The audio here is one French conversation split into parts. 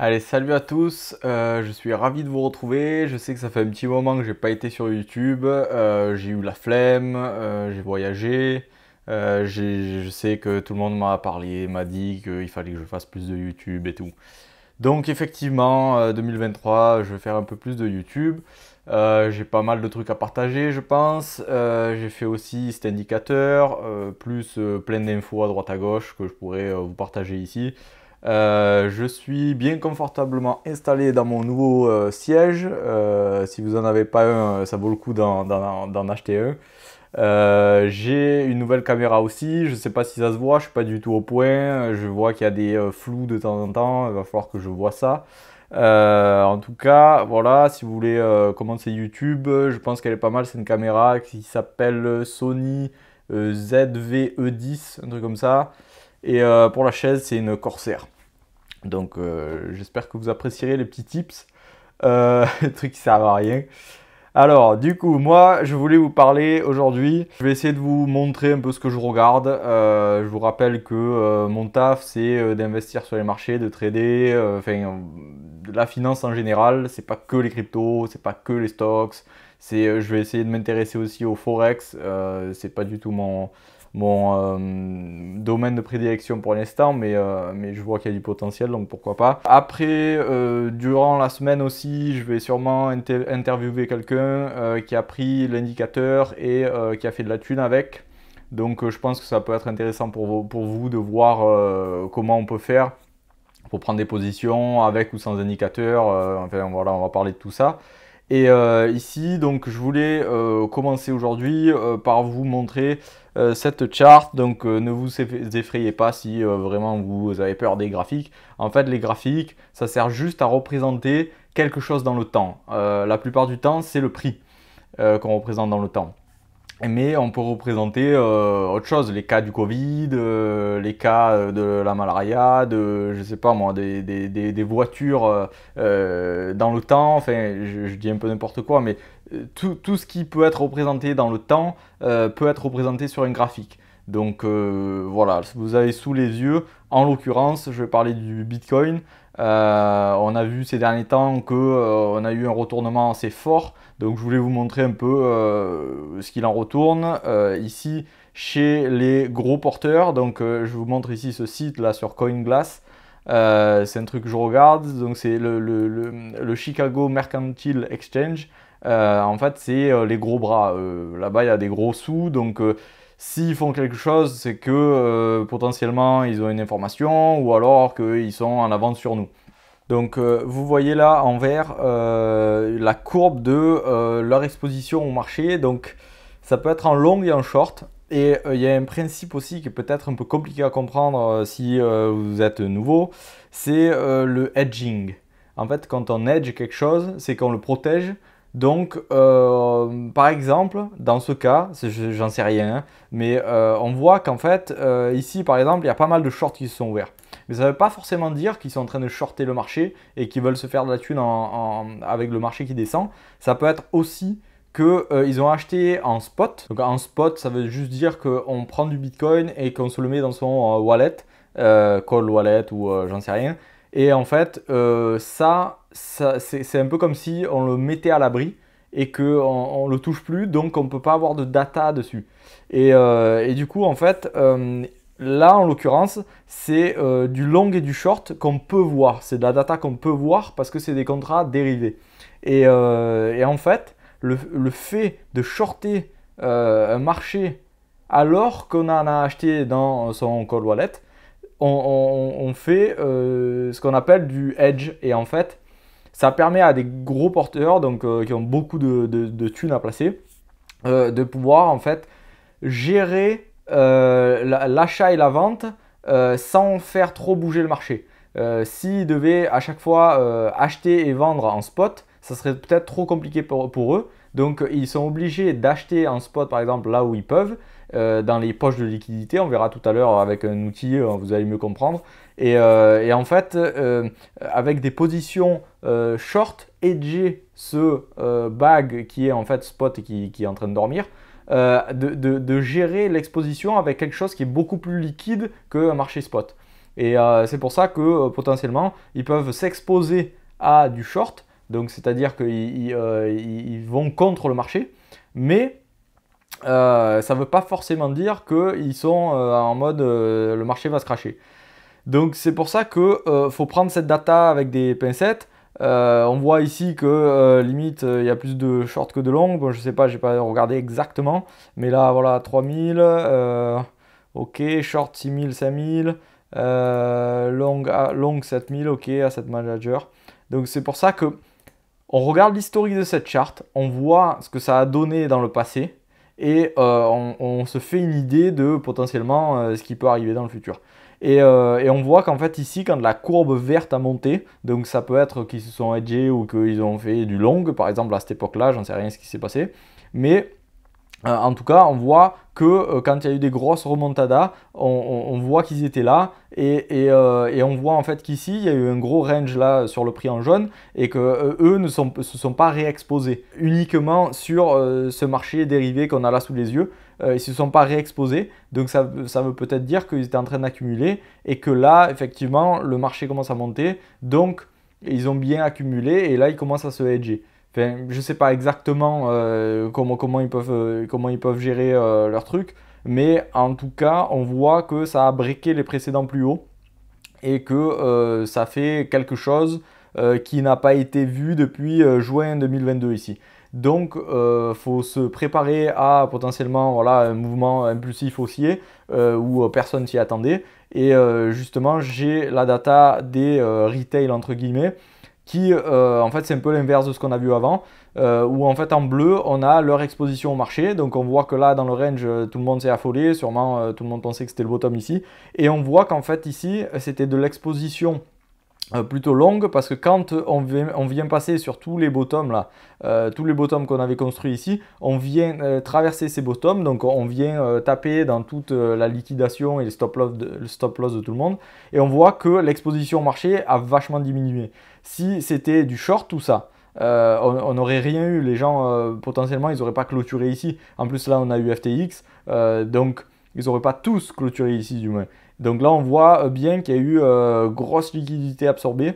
Allez, salut à tous, je suis ravi de vous retrouver. Je sais que ça fait un petit moment que j'ai pas été sur YouTube, j'ai eu la flemme, j'ai voyagé, je sais que tout le monde m'a parlé, m'a dit qu'il fallait que je fasse plus de YouTube et tout. Donc effectivement, 2023, je vais faire un peu plus de YouTube. J'ai pas mal de trucs à partager, je pense. J'ai fait aussi cet indicateur, plus plein d'infos à droite à gauche que je pourrais vous partager ici. Je suis bien confortablement installé dans mon nouveau siège. Si vous n'en avez pas un, ça vaut le coup d'en acheter un. J'ai une nouvelle caméra aussi, je ne sais pas si ça se voit, je suis pas du tout au point, je vois qu'il y a des flous de temps en temps, il va falloir que je vois ça. En tout cas, voilà, si vous voulez commencer YouTube, je pense qu'elle est pas mal, c'est une caméra qui s'appelle Sony ZV-E10, un truc comme ça. Et pour la chaise, c'est une Corsair. Donc j'espère que vous apprécierez les petits tips, les trucs qui servent à rien. Alors, du coup, moi, je voulais vous parler aujourd'hui. Je vais essayer de vous montrer un peu ce que je regarde. Je vous rappelle que mon taf, c'est d'investir sur les marchés, de trader, de la finance en général. C'est pas que les cryptos, c'est pas que les stocks. Je vais essayer de m'intéresser aussi au forex. C'est pas du tout mon domaine de prédilection pour l'instant, mais je vois qu'il y a du potentiel, donc pourquoi pas. Après, durant la semaine aussi, je vais sûrement interviewer quelqu'un qui a pris l'indicateur et qui a fait de la thune avec. Donc je pense que ça peut être intéressant pour vous de voir comment on peut faire pour prendre des positions avec ou sans indicateur. Enfin voilà, on va parler de tout ça. Et ici, donc, je voulais commencer aujourd'hui par vous montrer cette charte. Donc, ne vous effrayez pas si vraiment vous avez peur des graphiques. En fait, les graphiques, ça sert juste à représenter quelque chose dans le temps. La plupart du temps, c'est le prix qu'on représente dans le temps. Mais on peut représenter autre chose, les cas du Covid, les cas de la malaria, je sais pas moi, des voitures dans le temps, enfin je dis un peu n'importe quoi, mais tout ce qui peut être représenté dans le temps peut être représenté sur un graphique. Donc voilà, vous avez sous les yeux, en l'occurrence, je vais parler du Bitcoin. On a vu ces derniers temps qu'on a eu un retournement assez fort. Donc je voulais vous montrer un peu ce qu'il en retourne ici chez les gros porteurs. Donc je vous montre ici ce site là sur CoinGlass. C'est un truc que je regarde. Donc c'est le Chicago Mercantile Exchange. En fait c'est les gros bras. Là-bas il y a des gros sous. Donc s'ils font quelque chose, c'est que potentiellement ils ont une information ou alors qu'ils sont en avance sur nous. Donc vous voyez là en vert la courbe de leur exposition au marché. Donc ça peut être en long et en short. Et il y a un principe aussi qui est peut-être un peu compliqué à comprendre si vous êtes nouveau, c'est le hedging. En fait, quand on hedge quelque chose, c'est qu'on le protège. Donc, par exemple, dans ce cas, j'en sais rien, hein, mais on voit qu'en fait, ici, par exemple, il y a pas mal de shorts qui se sont ouverts. Mais ça ne veut pas forcément dire qu'ils sont en train de shorter le marché et qu'ils veulent se faire de la thune avec le marché qui descend. Ça peut être aussi qu'ils ont acheté en spot. Donc en spot, ça veut juste dire qu'on prend du Bitcoin et qu'on se le met dans son wallet, cold wallet ou j'en sais rien. Et en fait, c'est un peu comme si on le mettait à l'abri et qu'on ne le touche plus, donc on ne peut pas avoir de data dessus. Et du coup, en fait, là, en l'occurrence, c'est du long et du short qu'on peut voir. C'est de la data qu'on peut voir parce que c'est des contrats dérivés. Et en fait, le fait de shorter un marché alors qu'on en a acheté dans son cold wallet, on fait ce qu'on appelle du hedge. Et en fait, ça permet à des gros porteurs, donc qui ont beaucoup de thunes à placer, de pouvoir en fait gérer l'achat et la vente sans faire trop bouger le marché. S'ils devaient à chaque fois acheter et vendre en spot, ça serait peut-être trop compliqué pour eux. Donc ils sont obligés d'acheter en spot par exemple là où ils peuvent, dans les poches de liquidité. On verra tout à l'heure avec un outil, vous allez mieux comprendre. Et en fait, avec des positions short, hedger ce bag qui est en fait spot et qui est en train de dormir, de gérer l'exposition avec quelque chose qui est beaucoup plus liquide qu'un marché spot. Et c'est pour ça que potentiellement, ils peuvent s'exposer à du short, donc c'est-à-dire qu'ils vont contre le marché, mais ça ne veut pas forcément dire qu'ils sont en mode le marché va se crasher. Donc c'est pour ça que faut prendre cette data avec des pincettes. On voit ici que limite il y a plus de short que de long. Bon, je sais pas, j'ai pas regardé exactement, mais là voilà 3000, ok, short 6000, 5000, long 7000, ok, asset manager. Donc c'est pour ça que on regarde l'historique de cette charte, on voit ce que ça a donné dans le passé et on se fait une idée de potentiellement ce qui peut arriver dans le futur. Et on voit qu'en fait ici, quand la courbe verte a monté, donc ça peut être qu'ils se sont hedgés ou qu'ils ont fait du long, par exemple à cette époque-là, j'en sais rien ce qui s'est passé, mais en tout cas, on voit que quand il y a eu des grosses remontadas, on voit qu'ils étaient là et on voit en fait qu'ici, il y a eu un gros range là sur le prix en jaune et que eux ne se sont pas réexposés uniquement sur ce marché dérivé qu'on a là sous les yeux. Ils ne se sont pas réexposés, donc ça veut peut-être dire qu'ils étaient en train d'accumuler et que là, effectivement, le marché commence à monter, donc ils ont bien accumulé et là, ils commencent à se hedger. Enfin, je ne sais pas exactement comment ils peuvent gérer leur truc, mais en tout cas, on voit que ça a breaké les précédents plus hauts et que ça fait quelque chose qui n'a pas été vu depuis juin 2022 ici. Donc, il faut se préparer à potentiellement voilà, un mouvement impulsif haussier où personne s'y attendait. Et justement, j'ai la data des retail entre guillemets qui en fait c'est un peu l'inverse de ce qu'on a vu avant, où en fait en bleu on a leur exposition au marché, donc on voit que là dans le range tout le monde s'est affolé, sûrement tout le monde pensait que c'était le bottom ici, et on voit qu'en fait ici c'était de l'exposition plutôt longue parce que quand on vient passer sur tous les bottoms là, tous les bottoms qu'on avait construits ici, on vient traverser ces bottoms, donc on vient taper dans toute la liquidation et le stop loss de tout le monde, et on voit que l'exposition au marché a vachement diminué. Si c'était du short tout ça, on n'aurait rien eu, les gens potentiellement ils n'auraient pas clôturé ici. En plus là on a eu FTX, donc ils n'auraient pas tous clôturé ici du moins. Donc là, on voit bien qu'il y a eu grosse liquidité absorbée.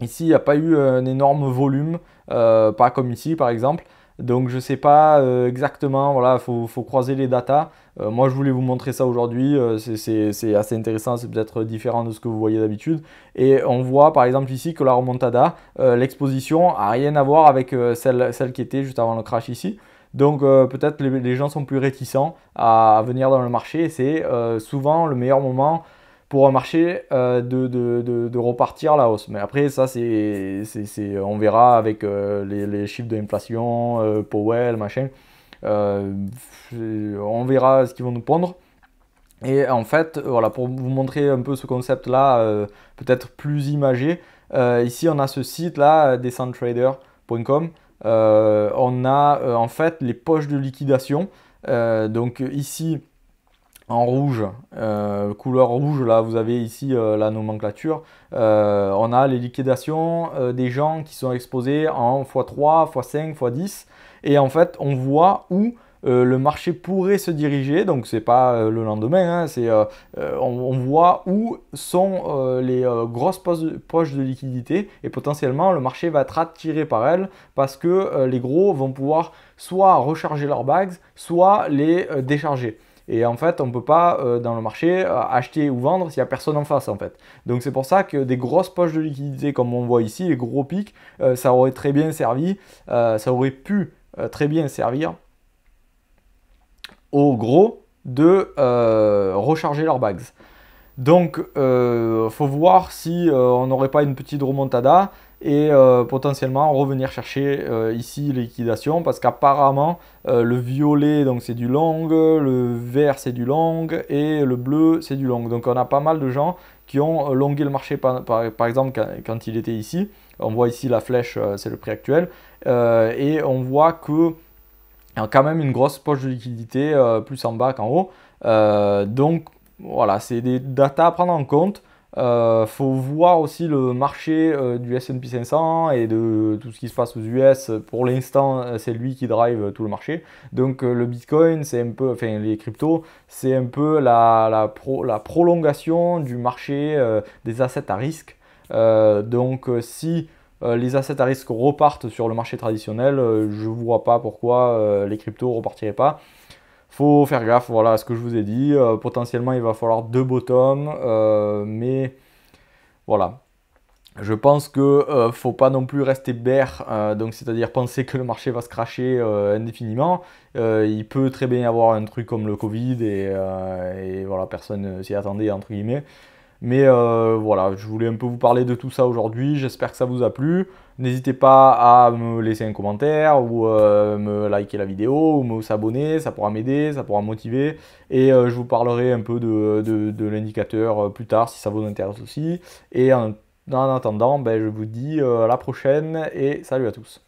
Ici, il n'y a pas eu un énorme volume, pas comme ici par exemple. Donc je ne sais pas exactement, voilà, faut croiser les datas. Moi, je voulais vous montrer ça aujourd'hui. C'est assez intéressant, c'est peut-être différent de ce que vous voyez d'habitude. Et on voit par exemple ici que la remontada, l'exposition n'a rien à voir avec celle qui était juste avant le crash ici. Donc peut-être les gens sont plus réticents à venir dans le marché. C'est souvent le meilleur moment pour un marché de repartir à la hausse. Mais après, ça, on verra avec les chiffres de l'inflation, Powell, machin. On verra ce qu'ils vont nous pondre. Et en fait, voilà, pour vous montrer un peu ce concept-là, peut-être plus imagé, ici on a ce site-là, descendtrader.com. On a en fait les poches de liquidation. Donc ici, en rouge, couleur rouge, là vous avez ici la nomenclature. On a les liquidations des gens qui sont exposés en x3, x5, x10. Et en fait, on voit où le marché pourrait se diriger, donc c'est pas le lendemain, hein, on voit où sont les grosses poches de liquidité et potentiellement le marché va être attiré par elles parce que les gros vont pouvoir soit recharger leurs bags, soit les décharger. Et en fait, on ne peut pas dans le marché acheter ou vendre s'il n'y a personne en face en fait. Donc c'est pour ça que des grosses poches de liquidité comme on voit ici, les gros pics, ça aurait très bien servi, ça aurait pu très bien servir au gros de recharger leurs bags. Donc, faut voir si on n'aurait pas une petite remontada et potentiellement revenir chercher ici les liquidations parce qu'apparemment le violet donc c'est du long, le vert c'est du long et le bleu c'est du long. Donc on a pas mal de gens qui ont longué le marché par exemple quand il était ici. On voit ici la flèche, c'est le prix actuel et on voit que il y a quand même une grosse poche de liquidité plus en bas qu'en haut. Donc voilà, c'est des datas à prendre en compte. Faut voir aussi le marché du S&P 500 et de tout ce qui se passe aux US. Pour l'instant, c'est lui qui drive tout le marché. Donc le Bitcoin, c'est un peu, enfin les cryptos, c'est un peu la prolongation du marché des assets à risque. Donc si les assets à risque repartent sur le marché traditionnel, je ne vois pas pourquoi les cryptos ne repartiraient pas. Faut faire gaffe, voilà ce que je vous ai dit. Potentiellement, il va falloir deux bottoms, mais voilà. Je pense que faut pas non plus rester bear, donc c'est-à-dire penser que le marché va se crasher indéfiniment. Il peut très bien y avoir un truc comme le Covid et voilà, personne s'y attendait entre guillemets. Mais voilà, je voulais un peu vous parler de tout ça aujourd'hui. J'espère que ça vous a plu. N'hésitez pas à me laisser un commentaire ou me liker la vidéo ou me s'abonner. Ça pourra m'aider, ça pourra me motiver. Et je vous parlerai un peu de l'indicateur plus tard si ça vous intéresse aussi. Et en attendant, ben, je vous dis à la prochaine et salut à tous.